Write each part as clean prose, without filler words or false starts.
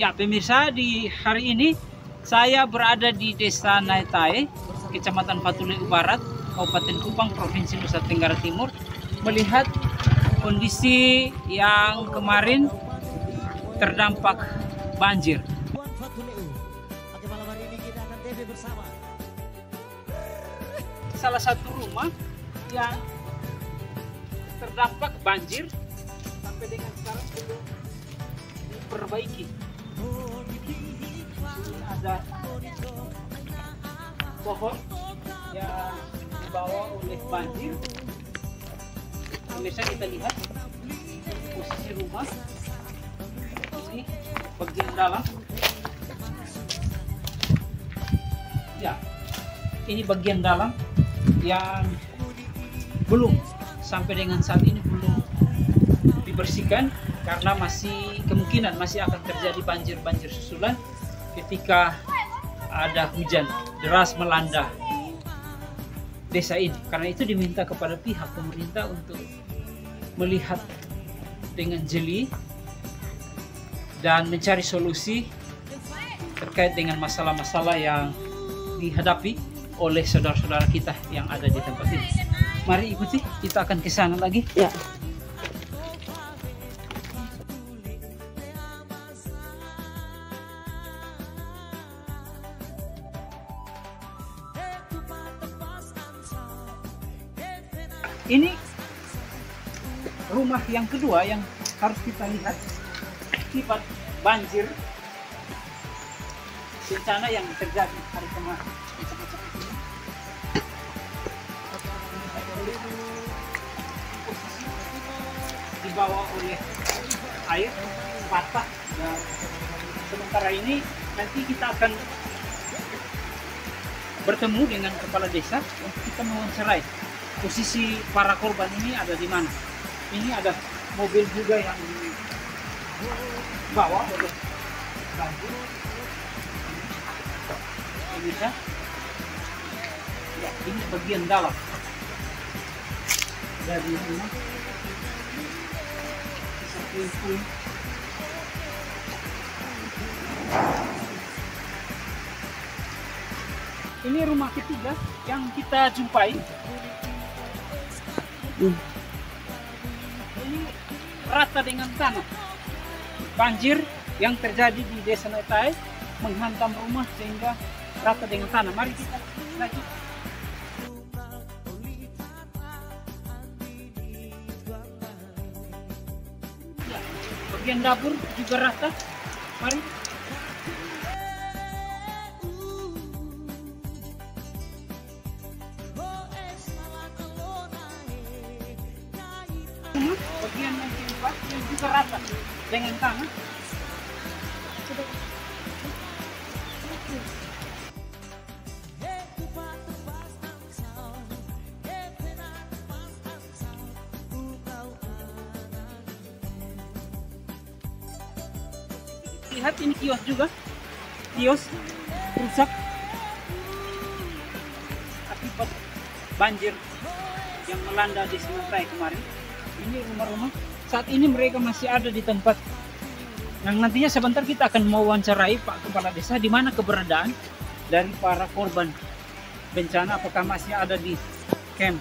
Ya pemirsa, di hari ini saya berada di Desa Naitai, Kecamatan Fatuleu Barat, Kabupaten Kupang, Provinsi Nusa Tenggara Timur, melihat kondisi yang kemarin terdampak banjir. Salah satu rumah yang terdampak banjir sampai dengan sekarang belum diperbaiki. Ini ada pohon yang dibawa oleh banjir. Pemirsa, kita lihat posisi rumah. Ini bagian dalam. Ya, ini bagian dalam yang belum sampai dengan saat ini belum dibersihkan karena kemungkinan masih akan terjadi banjir susulan ketika ada hujan deras melanda desa ini. Karena itu diminta kepada pihak pemerintah untuk melihat dengan jeli dan mencari solusi terkait dengan masalah-masalah yang dihadapi oleh saudara-saudara kita yang ada di tempat ini. Mari ikuti, kita akan ke sana lagi. Ya. Ini rumah yang kedua yang harus kita lihat akibat banjir bencana yang terjadi hari kemarin. Dibawa oleh air patah, dan sementara ini nanti kita akan bertemu dengan kepala desa untuk kita mewawancarai posisi para korban ini ada di mana. Ini ada mobil juga yang dibawa oleh banjir. Bisa. Ya, ini bagian dalam dari rumah. Ini rumah ketiga yang kita jumpai. Ini rata dengan tanah. Banjir yang terjadi di Desa Naitai menghantam rumah sehingga rata dengan tanah. Mari kita lanjut. Ya, bagian dapur juga rata. Mari. Bagian lantai 4 yang juga rata dengan tanah. Lihat, ini kios juga, kios rusak akibat banjir yang melanda di Naitai kemarin. Ini rumah-rumah saat ini mereka masih ada di tempat yang nantinya sebentar kita akan mewawancarai Pak Kepala Desa di mana keberadaan dari para korban bencana, apakah masih ada di camp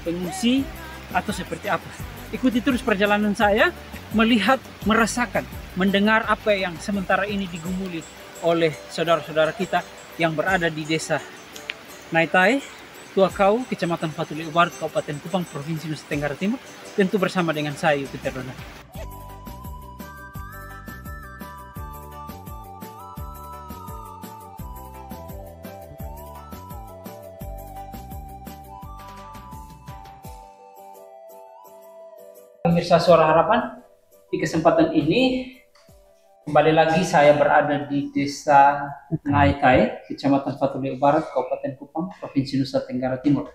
pengungsi atau seperti apa. Ikuti terus perjalanan saya melihat, merasakan, mendengar apa yang sementara ini digumuli oleh saudara-saudara kita yang berada di Desa Naitai, Tuakau, Kecamatan Fatuleu Barat, Kabupaten Kupang, Provinsi Nusa Tenggara Timur, tentu bersama dengan saya, Yupiter Donat. Pemirsa Suara Harapan, di kesempatan ini kembali lagi saya berada di Desa Naitai, Kecamatan Fatuleu Barat, Kabupaten Kupang, Provinsi Nusa Tenggara Timur.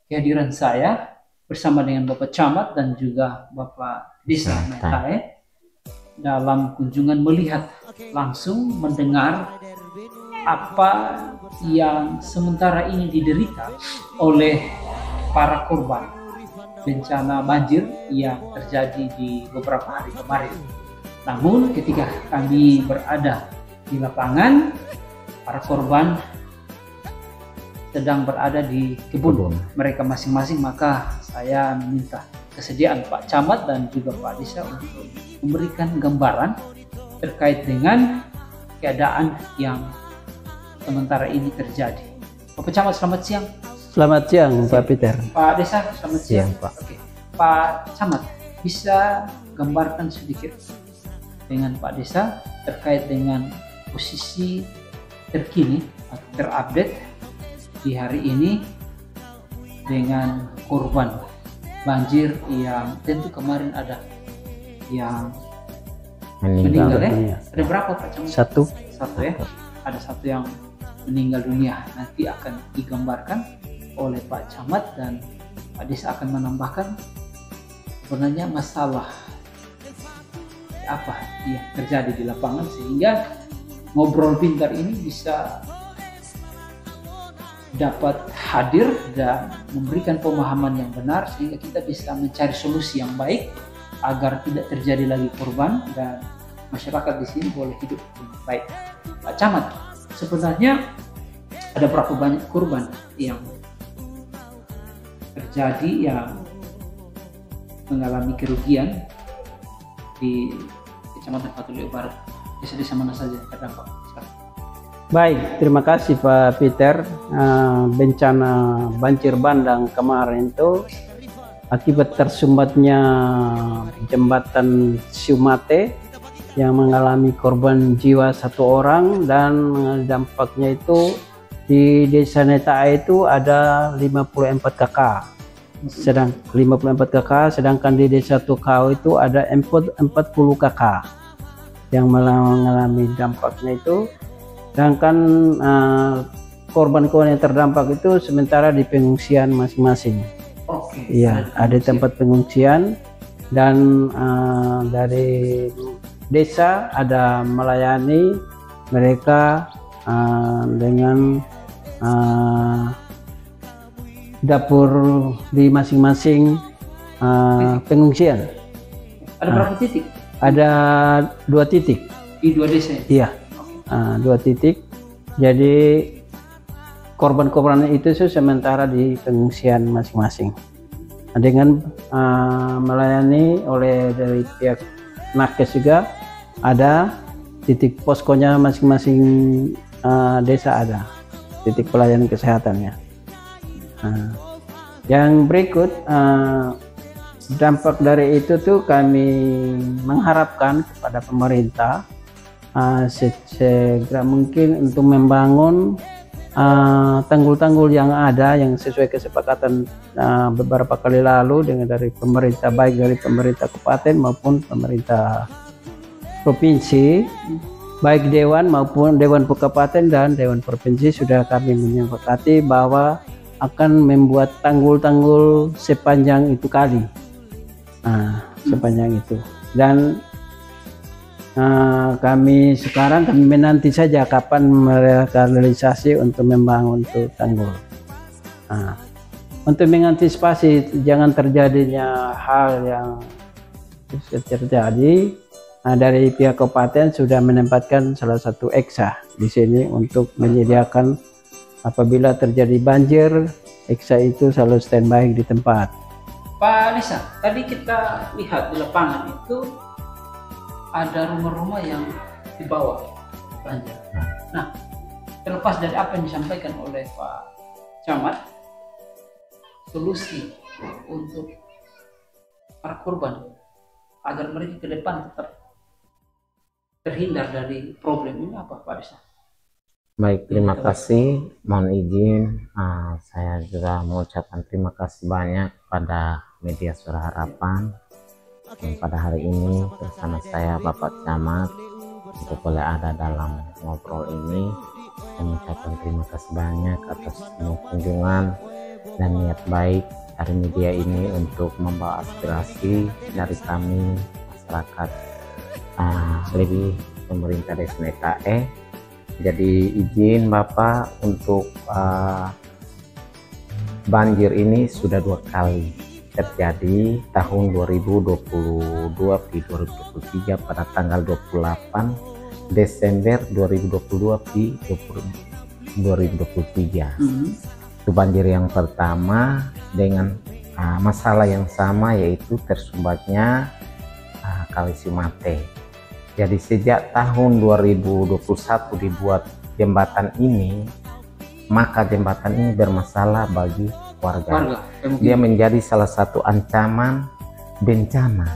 Kehadiran saya bersama dengan Bapak Camat dan juga Bapak Desa Naitai dalam kunjungan melihat langsung, mendengar apa yang sementara ini diderita oleh para korban bencana banjir yang terjadi di beberapa hari kemarin. Namun ketika kami berada di lapangan, para korban sedang berada di kebun mereka masing-masing, maka saya meminta kesediaan Pak Camat dan juga Pak Desa untuk memberikan gambaran terkait dengan keadaan yang sementara ini terjadi. Pak Camat, selamat siang. Selamat siang, Pak Peter. Pak Desa, selamat siang. Pak. Oke. Pak Camat, bisa gambarkan sedikit dengan Pak Desa terkait dengan posisi terkini atau terupdate di hari ini dengan korban banjir yang tentu kemarin ada yang meninggal ya? Ada berapa Pak Camat? Satu ya. Ada satu yang meninggal dunia. Nanti akan digambarkan oleh Pak Camat dan Pak Desa akan menambahkan sebenarnya masalah apa yang terjadi di lapangan, sehingga ngobrol pintar ini bisa dapat hadir dan memberikan pemahaman yang benar, sehingga kita bisa mencari solusi yang baik agar tidak terjadi lagi korban dan masyarakat di sini boleh hidup dengan baik. Pak Camat, sebenarnya ada berapa banyak korban yang terjadi yang mengalami kerugian di Kecamatan Patulio Barat? Desa-desa mana saja terdampak sekarang? Baik, terima kasih Pak Peter. Bencana banjir bandang kemarin itu akibat tersumbatnya jembatan Siumate yang mengalami korban jiwa 1 orang, dan dampaknya itu di Desa Netae itu ada 54 kakak. 54 kakak, sedangkan di Desa Tukau itu ada 40 kakak yang mengalami dampaknya itu. Sedangkan korban-korban yang terdampak itu sementara di pengungsian masing-masing. Oke. Iya, ada tempat pengungsian, dan dari desa ada melayani mereka dengan dapur di masing-masing pengungsian. Ada berapa titik? Ada 2 titik. Di 2 desa? Iya, 2 titik. Jadi korban-korban itu sementara di pengungsian masing-masing. Dengan melayani oleh dari pihak Nakes juga ada titik poskonya masing-masing desa, ada titik pelayanan kesehatannya. Yang berikut dampak dari itu tuh kami mengharapkan kepada pemerintah segera mungkin untuk membangun tanggul-tanggul yang ada yang sesuai kesepakatan beberapa kali lalu dengan dari pemerintah, baik dari pemerintah kabupaten maupun pemerintah provinsi, baik dewan maupun dewan kabupaten dan dewan provinsi sudah kami menyepakati bahwa akan membuat tanggul-tanggul sepanjang itu kali, sepanjang itu. Dan kami menanti saja kapan mereka realisasi untuk membangun itu tanggul. Untuk mengantisipasi jangan terjadinya hal yang terjadi, dari pihak kabupaten sudah menempatkan salah satu eksa di sini untuk menyediakan apabila terjadi banjir, eksa itu selalu standby di tempat. Pak Desa, tadi kita lihat di lapangan itu ada rumah-rumah yang di bawah banjir. Nah, terlepas dari apa yang disampaikan oleh Pak Camat, solusi untuk para korban agar mereka ke depan tetap terhindar dari problem ini apa Pak Desa? Baik, terima kasih. Mohon izin, saya juga mengucapkan terima kasih banyak pada media Suara Harapan yang pada hari ini bersama saya Bapak Camat untuk boleh ada dalam ngobrol ini. Saya mengucapkan terima kasih banyak atas semua kunjungan dan niat baik dari media ini untuk membawa aspirasi dari kami masyarakat, lebih pemerintah Desa Netae. Jadi izin Bapak untuk banjir ini sudah 2 kali terjadi tahun 2022 di 2023 pada tanggal 28 Desember 2022 di 2023. Itu banjir yang pertama dengan masalah yang sama, yaitu tersumbatnya Kali Sumate. Jadi sejak tahun 2021 dibuat jembatan ini, maka jembatan ini bermasalah bagi warga. Dia menjadi salah satu ancaman bencana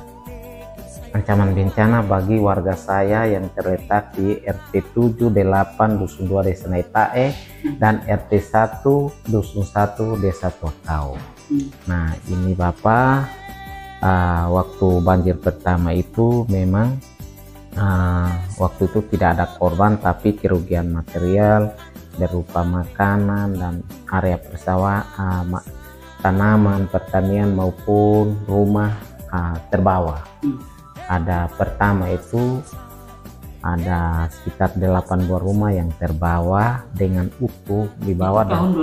bagi warga saya yang terletak di RT 7 D8 Dusun 2 Desa Naitae dan RT 1 Dusun 1 Desa Tokau. Nah, ini Bapak, waktu banjir pertama itu memang waktu itu tidak ada korban, tapi kerugian material berupa makanan dan area persawahan, tanaman, pertanian maupun rumah terbawa. Ada pertama itu ada sekitar 8 buah rumah yang terbawa dengan utuh di bawah tahun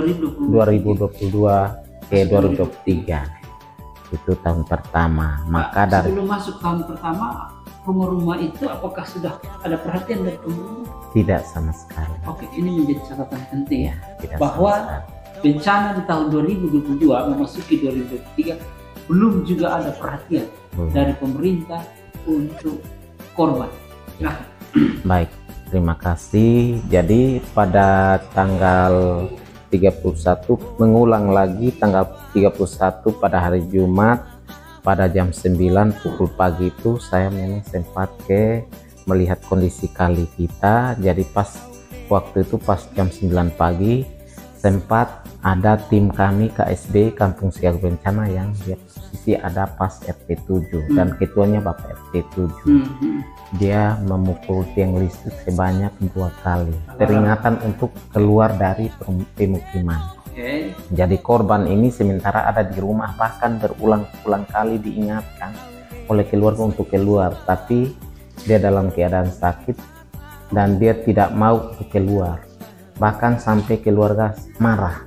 2022 ke 2023. Itu tahun pertama. Maka dari sebelum masuk tahun pertama, rumah-rumah itu apakah sudah ada perhatian dari pemerintah? Tidak sama sekali. Oke, ini menjadi catatan penting ya, tidak bahwa bencana di tahun 2022 memasuki 2023 belum juga ada perhatian dari pemerintah untuk korban. Nah, baik, terima kasih. Jadi pada tanggal 31, mengulang lagi tanggal 31 pada hari Jumat pada jam 9 pukul pagi itu saya memang sempat melihat kondisi kali kita. Jadi pas waktu itu pas jam 9 pagi sempat ada tim kami KSB Kampung Siaga Bencana yang di posisi ada pas RT 7 dan ketuanya Bapak RT 7. Dia memukul tiang listrik sebanyak 2 kali, peringatan untuk keluar dari pemukiman. Jadi korban ini sementara ada di rumah, bahkan berulang-ulang kali diingatkan oleh keluarga untuk keluar, tapi dia dalam keadaan sakit dan dia tidak mau keluar, bahkan sampai keluarga marah,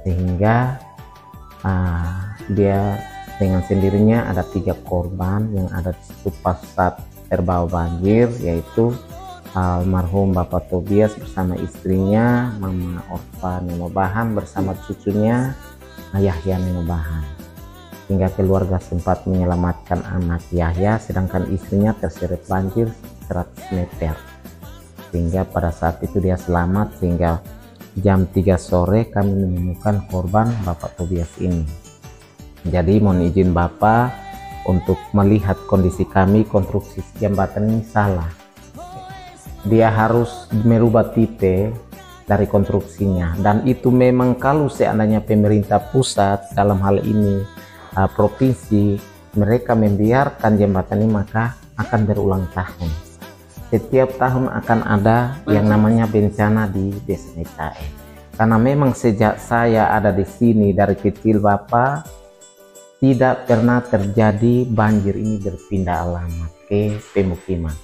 sehingga dia dengan sendirinya ada 3 korban yang ada di situ pas saat terbawa banjir, yaitu almarhum Bapak Tobias bersama istrinya Mama Orfa Nenobahan bersama cucunya Yahya Nenobahan. Hingga keluarga sempat menyelamatkan anak Yahya, sedangkan istrinya terseret banjir 100 meter. Sehingga pada saat itu dia selamat, sehingga jam 3 sore kami menemukan korban Bapak Tobias ini. Jadi mohon izin Bapak untuk melihat kondisi kami, konstruksi jembatan ini salah. Dia harus merubah tipe dari konstruksinya, dan itu memang kalau seandainya pemerintah pusat dalam hal ini provinsi mereka membiarkan jembatan ini, maka akan berulang tahun. Setiap tahun akan ada yang namanya bencana di Desa Naitae. Karena memang sejak saya ada di sini dari kecil Bapak, tidak pernah terjadi banjir ini berpindah alamat ke pemukiman.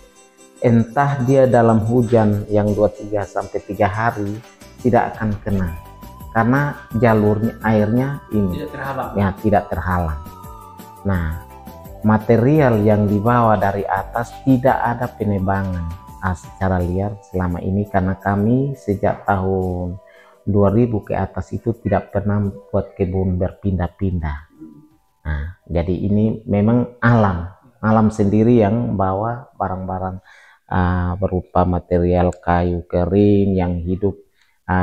Entah dia dalam hujan yang 2-3 sampai 3 hari tidak akan kena, karena jalurnya airnya ini tidak terhalang. Nah, material yang dibawa dari atas tidak ada penebangan secara liar selama ini, karena kami sejak tahun 2000 ke atas itu tidak pernah buat kebun berpindah-pindah. Nah, jadi ini memang alam sendiri yang bawa barang-barang berupa material kayu kering yang hidup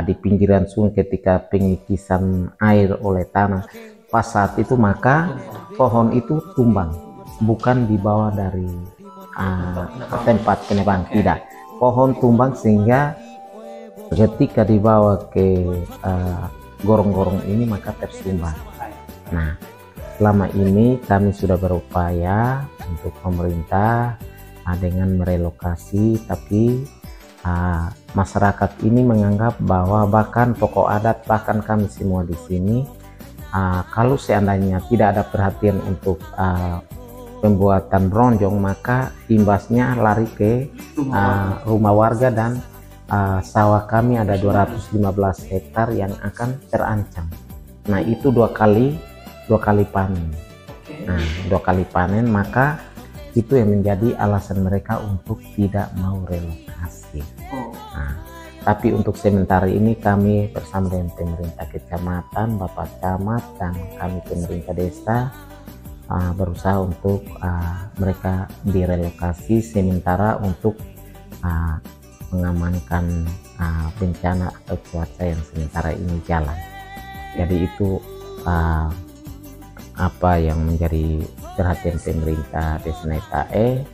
di pinggiran sungai ketika pengikisan air oleh tanah. Pas saat itu maka pohon itu tumbang, bukan dibawa dari tempat penebang, tidak. Pohon tumbang sehingga ketika dibawa ke gorong-gorong ini maka tersumbat. Nah, selama ini kami sudah berupaya untuk pemerintah dengan merelokasi, tapi masyarakat ini menganggap bahwa bahkan tokoh adat, bahkan kami semua di sini, kalau seandainya tidak ada perhatian untuk pembuatan bronjong, maka imbasnya lari ke rumah warga dan sawah kami ada 215 hektar yang akan terancam. Nah, itu 2 kali 2 kali panen. Nah, 2 kali panen, maka itu yang menjadi alasan mereka untuk tidak mau relokasi. Nah, tapi untuk sementara ini kami bersama dengan pemerintah kecamatan, Bapak Camat, dan kami pemerintah desa berusaha untuk mereka direlokasi sementara untuk mengamankan bencana atau cuaca yang sementara ini jalan. Jadi itu apa yang menjadi perhatian pemerintah Desa Naitae,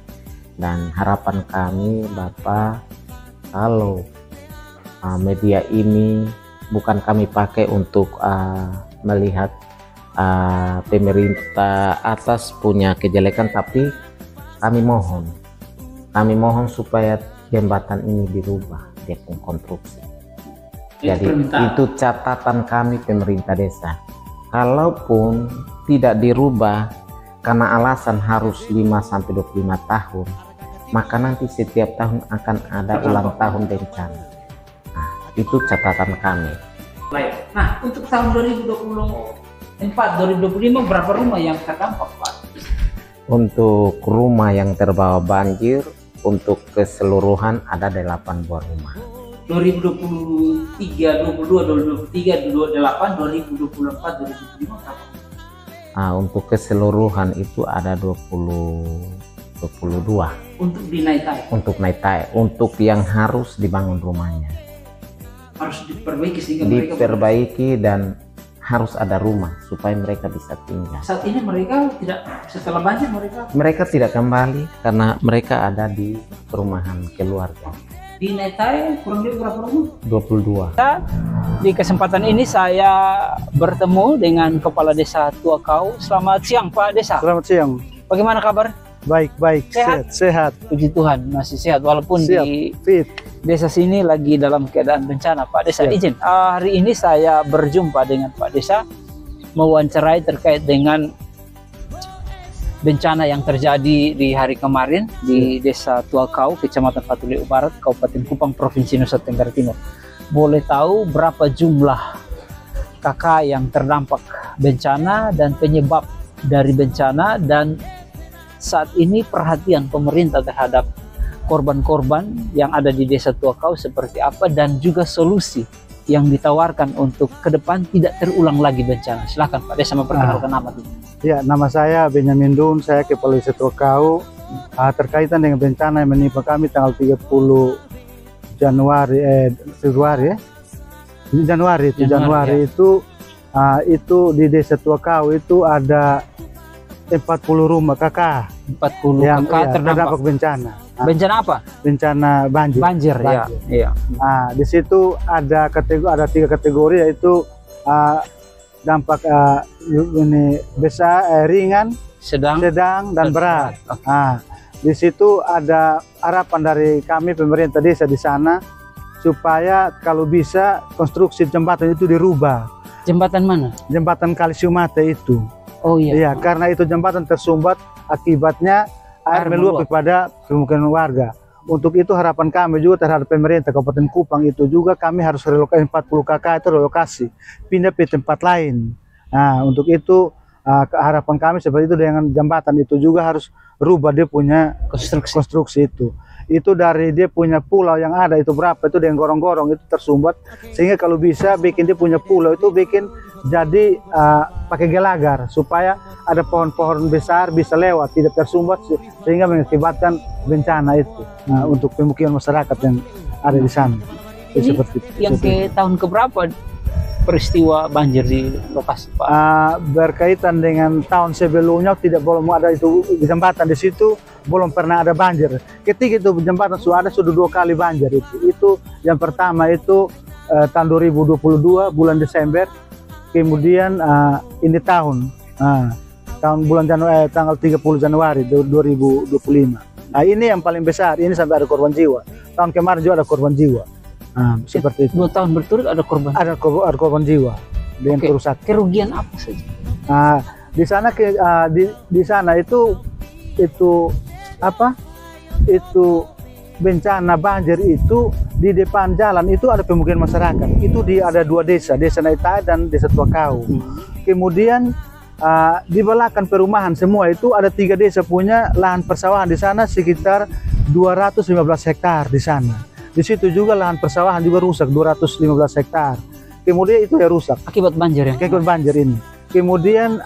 dan harapan kami Bapak, kalau media ini bukan kami pakai untuk melihat pemerintah atas punya kejelekan, tapi kami mohon supaya jembatan ini dirubah dia pun konstruksi. Jadi itu catatan kami pemerintah desa. Kalaupun tidak dirubah karena alasan harus 5-25 tahun, maka nanti setiap tahun akan ada ulang tahun bencana. Nah, itu catatan kami. Baik. Nah, untuk tahun 2024-2025 berapa rumah yang terdampak, Pak? Untuk rumah yang terbawa banjir, untuk keseluruhan ada 8 buah rumah. 2023, 2022, 2023, 2028, 2024, 2025 berapa? Untuk keseluruhan itu ada 22. Untuk di Naitae? Untuk Naitae, untuk yang harus dibangun rumahnya. Harus diperbaiki sehingga diperbaiki dan harus ada rumah supaya mereka bisa tinggal. Saat ini mereka tidak, setelah banjir mereka tidak kembali karena mereka ada di perumahan keluarga. Di Naitae kurang lebih berapa rumah? 22. Di kesempatan ini saya bertemu dengan Kepala Desa Tuakau. Selamat siang Pak Desa. Selamat siang. Bagaimana kabar? Baik. Sehat. Puji Tuhan masih sehat walaupun siap, di fit. Desa sini lagi dalam keadaan bencana. Pak Desa izin, hari ini saya berjumpa dengan Pak Desa mewawancarai terkait dengan bencana yang terjadi di hari kemarin di Desa Tuakau, Kecamatan Patuleu Barat, Kabupaten Kupang, Provinsi Nusa Tenggara Timur. Boleh tahu berapa jumlah kakak yang terdampak bencana dan penyebab dari bencana, dan saat ini perhatian pemerintah terhadap korban-korban yang ada di Desa Tuakau seperti apa, dan juga solusi yang ditawarkan untuk ke depan tidak terulang lagi bencana. Silakan Pak Desa memperkenalkan nama dulu. Ya, nama saya Benyamin Dun, saya Kepala Desa Tuakau. Terkaitan dengan bencana yang menimpa kami tanggal 30 Januari itu di Desa Tuakau itu ada 40 rumah kakak. 40 yang terdampak bencana. Bencana apa? Bencana banjir. Banjir. Ya. Di situ ada 3 kategori, yaitu dampak ini besar, ringan, sedang dan berat. Di situ ada harapan dari kami pemerintah desa di sana supaya kalau bisa konstruksi jembatan itu dirubah. Jembatan mana? Jembatan Kali Siumate itu. Oh iya. Iya, karena itu jembatan tersumbat, akibatnya air meluap kepada pemukiman warga. Untuk itu harapan kami juga terhadap pemerintah Kabupaten Kupang itu juga kami harus relokasi 40 kakak itu relokasi pindah ke tempat lain. Nah, untuk itu harapan kami seperti itu, dengan jembatan itu juga harus rubah dia punya konstruksi itu. Itu dari dia punya pulau yang ada itu berapa itu dengan gorong-gorong itu tersumbat, sehingga kalau bisa bikin dia punya pulau itu bikin jadi pakai gelagar supaya ada pohon-pohon besar bisa lewat tidak tersumbat sehingga mengakibatkan bencana itu untuk pemukiman masyarakat yang ada di sana. Ini seperti yang ke tahun keberapa peristiwa banjir di lokasi Pak? Berkaitan dengan tahun sebelumnya tidak belum ada itu jembatan di situ, belum pernah ada banjir. Ketika itu jembatan sudah 2 kali banjir itu. Itu yang pertama itu tahun 2022 bulan Desember, kemudian ini tahun bulan Januari tanggal 30 Januari 2025. Ini yang paling besar, ini sampai ada korban jiwa. Tahun kemarin juga ada korban jiwa. Seperti itu. 2 tahun berturut ada korban. Ada korban jiwa dengan kerusakan. Kerugian apa saja? Di sana di sana itu apa? Itu bencana banjir itu di depan jalan itu ada pemukiman masyarakat. Itu ada 2 desa, Desa Naitae dan Desa Tuakau. Kemudian di belakang perumahan semua itu ada 3 desa punya lahan persawahan di sana sekitar 215 hektar di sana. Di situ juga lahan persawahan juga rusak 215 hektar. Kemudian itu ya rusak Akibat banjir ya? akibat banjir ini. Kemudian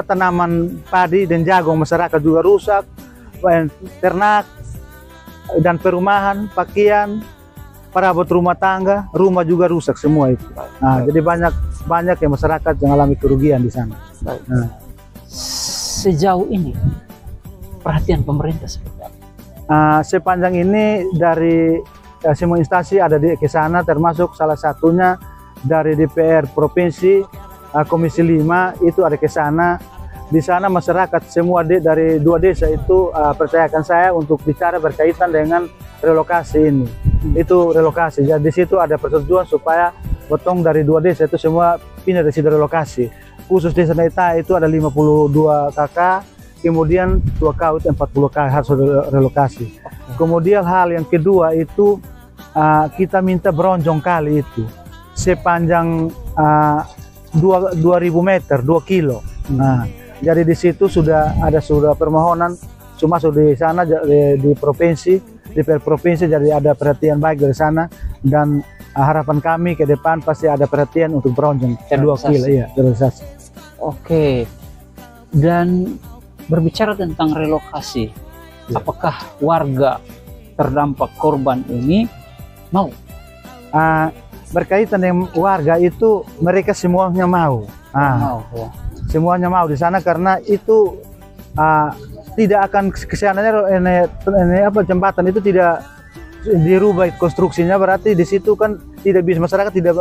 tanaman padi dan jagung masyarakat juga rusak, ternak dan perumahan, pakaian, perabot rumah tangga, rumah juga rusak semua itu. Nah, jadi banyak yang masyarakat yang alami kerugian di sana. Nah, Sejauh ini perhatian pemerintah seperti apa? sepanjang ini dari semua instansi ada ke sana, termasuk salah satunya dari DPR Provinsi, Komisi 5 itu ada ke sana. Di sana masyarakat semua dari 2 desa itu percayakan saya untuk bicara berkaitan dengan relokasi ini. Itu relokasi. Jadi di situ ada persetujuan supaya potong dari 2 desa itu semua pindah dari situ relokasi. Khusus desa Naita itu ada 52 kakak, kemudian 2 KW itu 40 kakak harus relokasi. Kemudian hal yang kedua itu kita minta beronjong kali itu sepanjang 2.000 meter, 2 kilo. Nah, jadi di situ sudah permohonan cuma sudah di sana di provinsi, DPR provinsi, jadi ada perhatian baik dari sana, dan harapan kami ke depan pasti ada perhatian untuk beronjong 2 kilo, iya, realisasi. Oke. Dan berbicara tentang relokasi, Ya. apakah warga terdampak korban ini mau? Berkaitan dengan warga itu mereka semuanya mau. Mau ya. Semuanya mau di sana karena itu tidak akan kesananya ini jembatan itu tidak dirubah konstruksinya, berarti di situ kan tidak bisa masyarakat tidak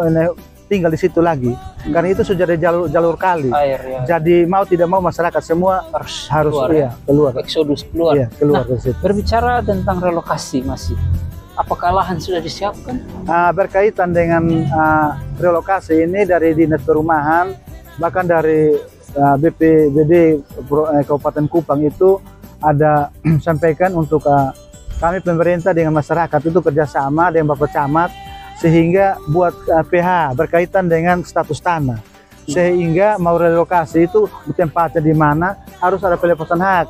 tinggal di situ lagi karena itu sudah ada jalur kali. Air ya. Jadi mau tidak mau masyarakat semua harus keluar, iya, keluar. Eksodus keluar. Iya, keluar Nah, dari situ. berbicara tentang relokasi masih, apakah lahan sudah disiapkan? Berkaitan dengan relokasi ini dari Dinas Perumahan, bahkan dari BPBD Kabupaten Kupang itu ada sampaikan untuk kami pemerintah dengan masyarakat itu kerjasama dengan Bapak Camat sehingga buat PH berkaitan dengan status tanah, sehingga mau relokasi itu tempatnya di mana harus ada pelepasan hak.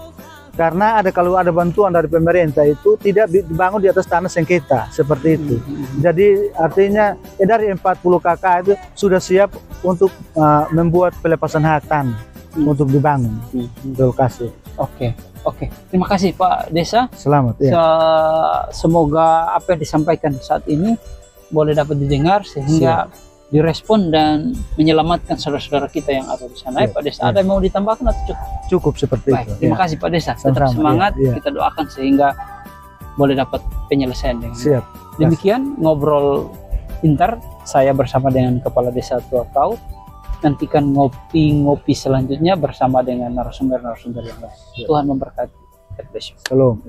Karena kalau ada bantuan dari pemerintah itu tidak dibangun di atas tanah sengketa seperti itu. Jadi artinya dari 40 KK itu sudah siap untuk membuat pelepasan hak tanah untuk dibangun relokasi. Oke. Terima kasih Pak Desa. Selamat ya. Semoga apa yang disampaikan saat ini boleh dapat didengar sehingga direspon dan menyelamatkan saudara-saudara kita yang ada di sana. Pak Desa, ada yang mau ditambahkan atau cukup? Cukup seperti Baik, itu. terima kasih Pak Desa. Tetap Sama-sama, semangat. iya. Kita doakan sehingga boleh dapat penyelesaian dengan Siap. demikian ngobrol pintar saya bersama dengan Kepala Desa Tua Kau. Nantikan ngopi-ngopi selanjutnya bersama dengan narasumber-narasumber yang lain. Tuhan memberkati. God bless you. Shalom.